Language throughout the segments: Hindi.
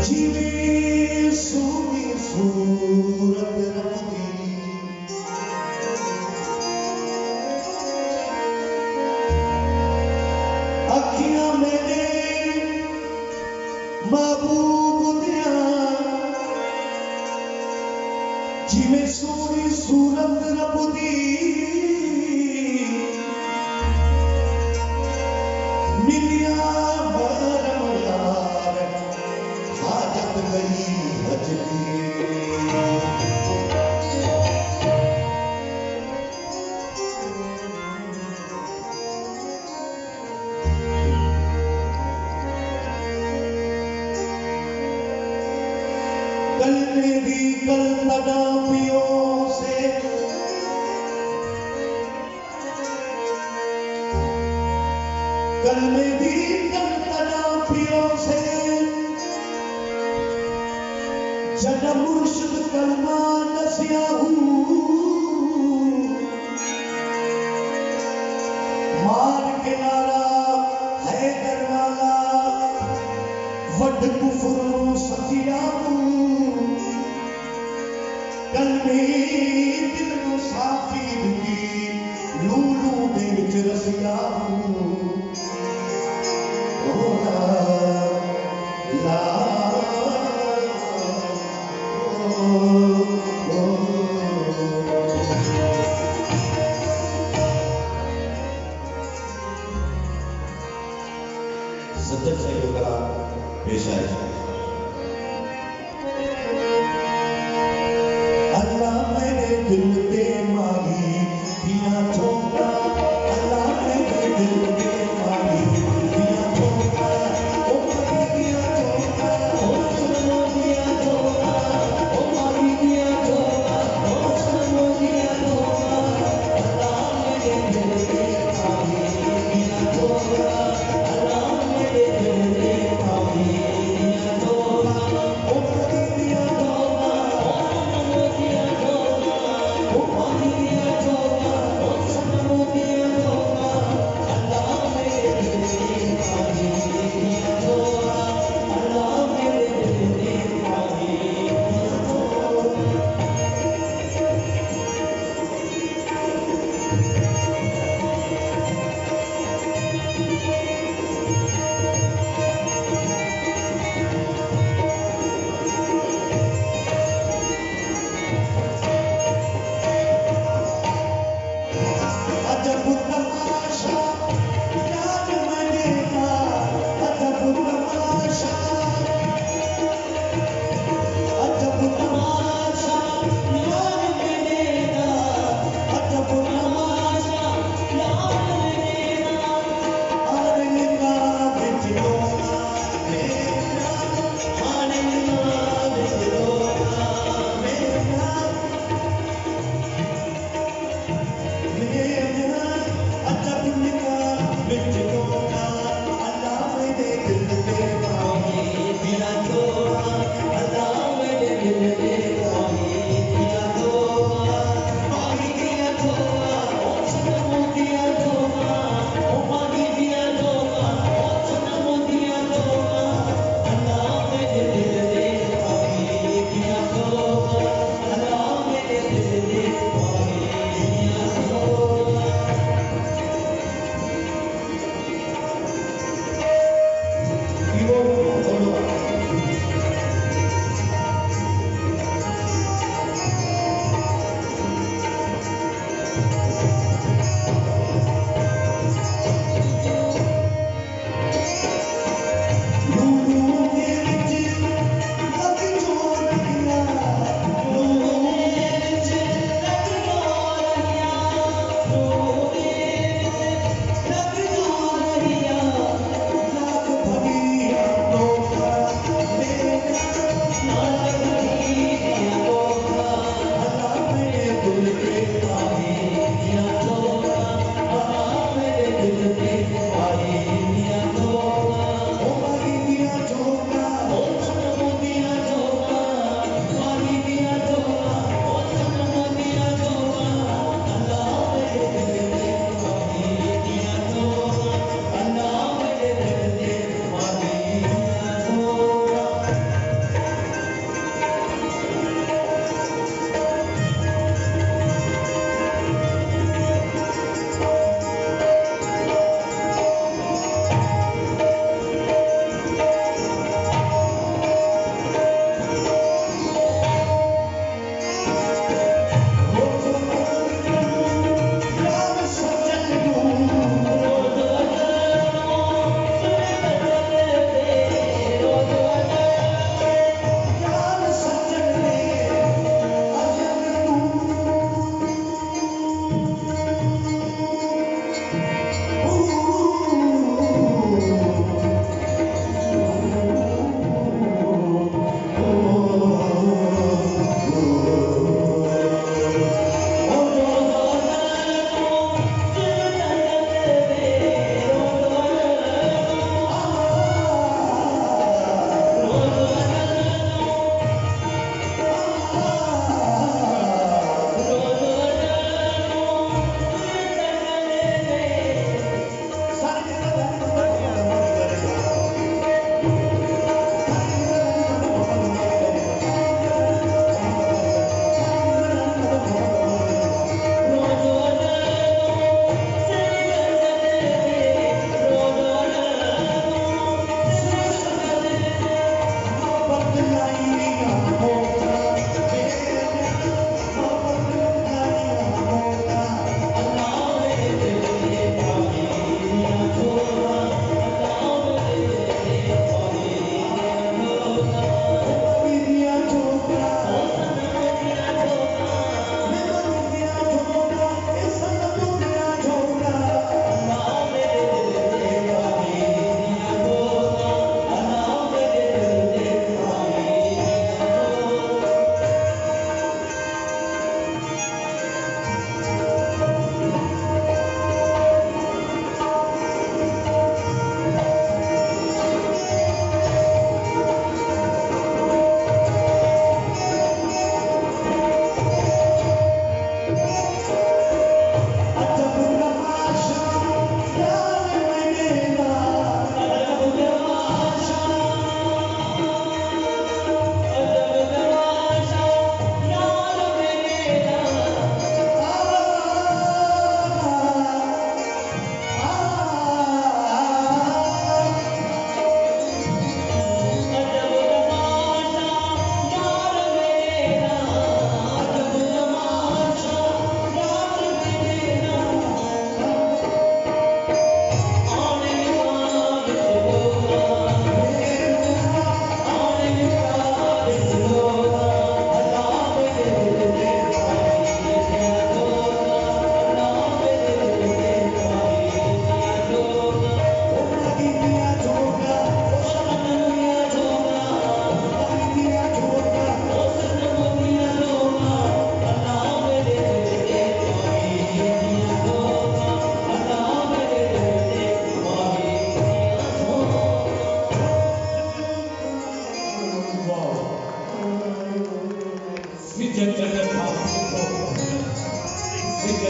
जिवे सोनी सूरत रखती अखियां मेरे महबूब दिया जिवे सोनी सूरत रखती मिलिया बरमयार हाजत गई हजती कल मेरी कल तड़ापियों से कल मेरी कल तड़ापियों से जन्म मुर्शिद कलमा नसिया हूँ मार के नारा है दरवाला वड कुफर सतिया कल में दिल को साफी दुगी लूलू दे विच रसिया ला सज्जन सही कला पेश है अल्लाह मेरे दिल दे माही दिया ठोका अल्लाह मेरे दिल दे माही दिया ठोका ओ माही दिया ठोका ओ सनमो दिया ठोका ओ माही दिया ठोका ओ सनमो दिया ठोका अल्लाह मेरे दिल दे माही दिया ठोका अल्लाह मेरे दिल दे माही दिया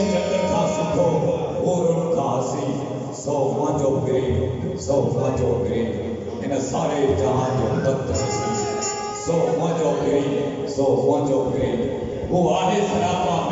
चंद्र खां सुठो ओरुण खां हसी सो मुंहिंजो प्रेम सो मुंहिंजो प्रेम इन सारे जहान जो तख्त हसी सो मुंहिंजो प्रेम सो मुंहिंजो प्रेम वो आहे सरापा